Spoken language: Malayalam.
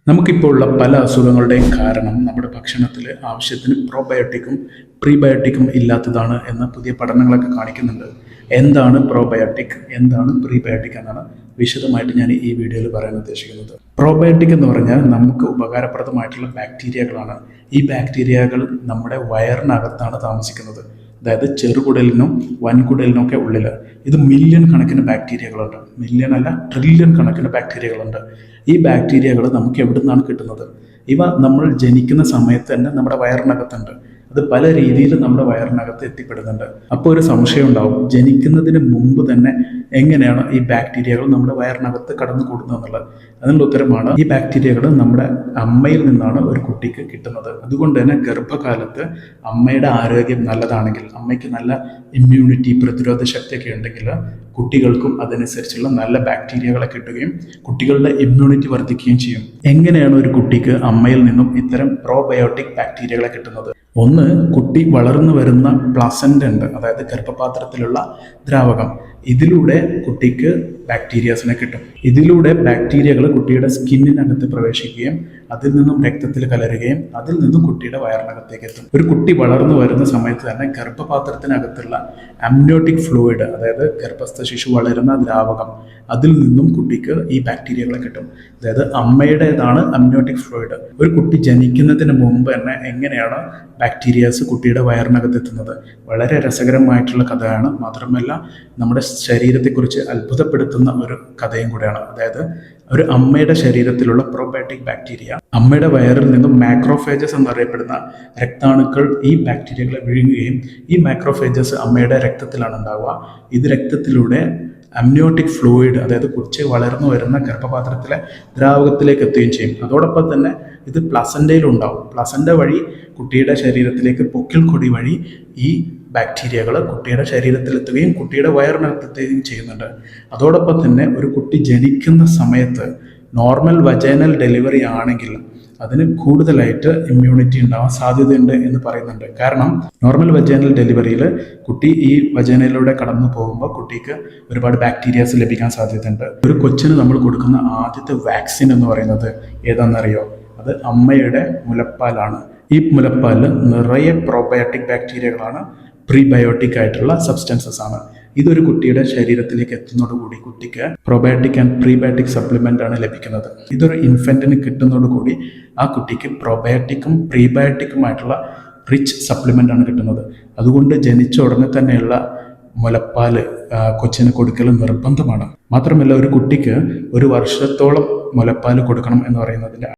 നമുക്കിപ്പോൾ ഉള്ള പല അസുഖങ്ങളുടെയും കാരണം നമ്മുടെ ഭക്ഷണത്തിൽ ആവശ്യത്തിന് പ്രോബയോട്ടിക്കും പ്രീബയോട്ടിക്കും ഇല്ലാത്തതാണ് എന്ന് പുതിയ പഠനങ്ങളൊക്കെ കാണിക്കുന്നുണ്ട്. എന്താണ് പ്രോബയോട്ടിക്, എന്താണ് പ്രീബയോട്ടിക് എന്നാണ് വിശദമായിട്ട് ഞാൻ ഈ വീഡിയോയിൽ പറയാൻ ഉദ്ദേശിക്കുന്നത്. പ്രോബയോട്ടിക് എന്ന് പറഞ്ഞാൽ നമുക്ക് ഉപകാരപ്രദമായിട്ടുള്ള ബാക്ടീരിയകളാണ്. ഈ ബാക്ടീരിയകൾ നമ്മുടെ വയറിനകത്താണ് താമസിക്കുന്നത്. അതായത് ചെറുകുടലിനും വൻകുടലിനും ഒക്കെ ഉള്ളിൽ ഇത് മില്യൺ കണക്കിന് ബാക്ടീരിയകളുണ്ട്. മില്യൺ അല്ല, ട്രില്യൺ കണക്കിന് ബാക്ടീരിയകളുണ്ട്. ഈ ബാക്ടീരിയകൾ നമുക്ക് എവിടെ നിന്നാണ് കിട്ടുന്നത്? ഇവ നമ്മൾ ജനിക്കുന്ന സമയത്ത് തന്നെ നമ്മുടെ വയറിനകത്തുണ്ട്. അത് പല രീതിയിൽ നമ്മുടെ വയറിനകത്ത് എത്തിപ്പെടുന്നുണ്ട്. അപ്പോൾ ഒരു സംശയം ഉണ്ടാവും, ജനിക്കുന്നതിന് മുമ്പ് തന്നെ എങ്ങനെയാണ് ഈ ബാക്ടീരിയകൾ നമ്മുടെ വയറിനകത്ത് കടന്നു കൂടുന്നതെന്നുള്ളത്. അതിനുള്ള ഉത്തരമാണ്, ഈ ബാക്ടീരിയകൾ നമ്മുടെ അമ്മയിൽ നിന്നാണ് ഒരു കുട്ടിക്ക് കിട്ടുന്നത്. അതുകൊണ്ട് തന്നെ ഗർഭകാലത്ത് അമ്മയുടെ ആരോഗ്യം നല്ലതാണെങ്കിൽ, അമ്മയ്ക്ക് നല്ല ഇമ്മ്യൂണിറ്റി, പ്രതിരോധ ശക്തിയൊക്കെ ഉണ്ടെങ്കിൽ കുട്ടികൾക്കും അതനുസരിച്ചുള്ള നല്ല ബാക്ടീരിയകളെ കിട്ടുകയും കുട്ടികളുടെ ഇമ്മ്യൂണിറ്റി വർദ്ധിക്കുകയും ചെയ്യും. എങ്ങനെയാണ് ഒരു കുട്ടിക്ക് അമ്മയിൽ നിന്നും ഇത്തരം പ്രോബയോട്ടിക് ബാക്ടീരിയകളെ കിട്ടുന്നത്? ഒന്ന്, കുട്ടി വളർന്നു വരുന്ന പ്ലസൻ്റ ഉണ്ട്, അതായത് ഗർഭപാത്രത്തിലുള്ള ദ്രാവകം. ഇതിലൂടെ കുട്ടിക്ക് ബാക്ടീരിയാസിനെ കിട്ടും. ഇതിലൂടെ ബാക്ടീരിയകൾ കുട്ടിയുടെ സ്കിന്നിനകത്ത് പ്രവേശിക്കുകയും അതിൽ നിന്നും രക്തത്തിൽ കലരുകയും അതിൽ നിന്നും കുട്ടിയുടെ വയറിനകത്തേക്ക് എത്തും. ഒരു കുട്ടി വളർന്നു വരുന്ന സമയത്ത് തന്നെ ഗർഭപാത്രത്തിനകത്തുള്ള അമ്നിയോട്ടിക് ഫ്ലൂയിഡ്, അതായത് ഗർഭസ്ഥ ശിശു വളരുന്ന ദ്രാവകം, അതിൽ നിന്നും കുട്ടിക്ക് ഈ ബാക്ടീരിയകളെ കിട്ടും. അതായത് അമ്മയുടേതാണ് അമ്നിയോട്ടിക് ഫ്ലൂയിഡ്. ഒരു കുട്ടി ജനിക്കുന്നതിന് മുമ്പ് തന്നെ എങ്ങനെയാണ് ബാക്ടീരിയാസ് കുട്ടിയുടെ വയറിനകത്ത് എത്തുന്നത്? വളരെ രസകരമായിട്ടുള്ള കഥയാണ്. മാത്രമല്ല നമ്മുടെ ശരീരത്തെക്കുറിച്ച് അത്ഭുതപ്പെടുത്തുന്ന ഒരു കഥയും കൂടെയാണ്. അതായത് ഒരു അമ്മയുടെ ശരീരത്തിലുള്ള പ്രോബയോട്ടിക് ബാക്ടീരിയ അമ്മയുടെ വയറിൽ നിന്നും മാക്രോഫേജസ് എന്നറിയപ്പെടുന്ന രക്താണുക്കൾ ഈ ബാക്ടീരിയകളെ വിഴുങ്ങുകയും ഈ മാക്രോഫേജസ് അമ്മയുടെ രക്തത്തിലാണ് ഉണ്ടാവുക. ഇത് രക്തത്തിലൂടെ അമ്നിയോട്ടിക് ഫ്ലൂയിഡ്, അതായത് കൊച്ച് വളർന്നു വരുന്ന ഗർഭപാത്രത്തിലെ ദ്രാവകത്തിലേക്ക് എത്തുകയും ചെയ്യും. അതോടൊപ്പം തന്നെ ഇത് പ്ലസൻ്റയിലും ഉണ്ടാവും. പ്ലസൻ്റ വഴി കുട്ടിയുടെ ശരീരത്തിലേക്ക്, പൊക്കിൾ കൊടി വഴി ഈ ബാക്ടീരിയകൾ കുട്ടിയുടെ ശരീരത്തിലെത്തുകയും കുട്ടിയുടെ വയറിനകത്തെത്തുകയും ചെയ്യുന്നുണ്ട്. അതോടൊപ്പം തന്നെ ഒരു കുട്ടി ജനിക്കുന്ന സമയത്ത് നോർമൽ വജൈനൽ ഡെലിവറി ആണെങ്കിൽ അതിന് കൂടുതലായിട്ട് ഇമ്മ്യൂണിറ്റി ഉണ്ടാവാൻ സാധ്യതയുണ്ട് എന്ന് പറയുന്നുണ്ട്. കാരണം നോർമൽ വജൈനൽ ഡെലിവറിയിൽ കുട്ടി ഈ വജൈനയിലൂടെ കടന്നു പോകുമ്പോൾ കുട്ടിക്ക് ഒരുപാട് ബാക്ടീരിയാസ് ലഭിക്കാൻ സാധ്യതയുണ്ട്. ഒരു കൊച്ചിന് നമ്മൾ കൊടുക്കുന്ന ആദ്യത്തെ വാക്സിൻ എന്ന് പറയുന്നത് ഏതാണെന്നറിയോ? അത് അമ്മയുടെ മുലപ്പാലാണ്. ഈ മുലപ്പാലിൽ നിറയെ പ്രോബയോട്ടിക് ബാക്ടീരിയകളാണ്, പ്രീബയോട്ടിക് ആയിട്ടുള്ള സബ്സ്റ്റൻസസ് ആണ്. ഇതൊരു കുട്ടിയുടെ ശരീരത്തിലേക്ക് എത്തുന്നതോടുകൂടി കുട്ടിക്ക് പ്രോബയോട്ടിക് ആൻഡ് പ്രീബയോട്ടിക് സപ്ലിമെൻ്റ് ആണ് ലഭിക്കുന്നത്. ഇതൊരു ഇൻഫൻറ്റിന് കിട്ടുന്നതോടുകൂടി ആ കുട്ടിക്ക് പ്രോബയോട്ടിക്കും പ്രീബയോട്ടിക്കുമായിട്ടുള്ള റിച്ച് സപ്ലിമെൻ്റ് ആണ് കിട്ടുന്നത്. അതുകൊണ്ട് ജനിച്ച ഉടനെ തന്നെയുള്ള മുലപ്പാൽ കൊച്ചിന് കൊടുക്കൽ നിർബന്ധമാണ്. മാത്രമല്ല ഒരു കുട്ടിക്ക് ഒരു വർഷത്തോളം മുലപ്പാൽ കൊടുക്കണം എന്ന് പറയുന്നതിൻ്റെ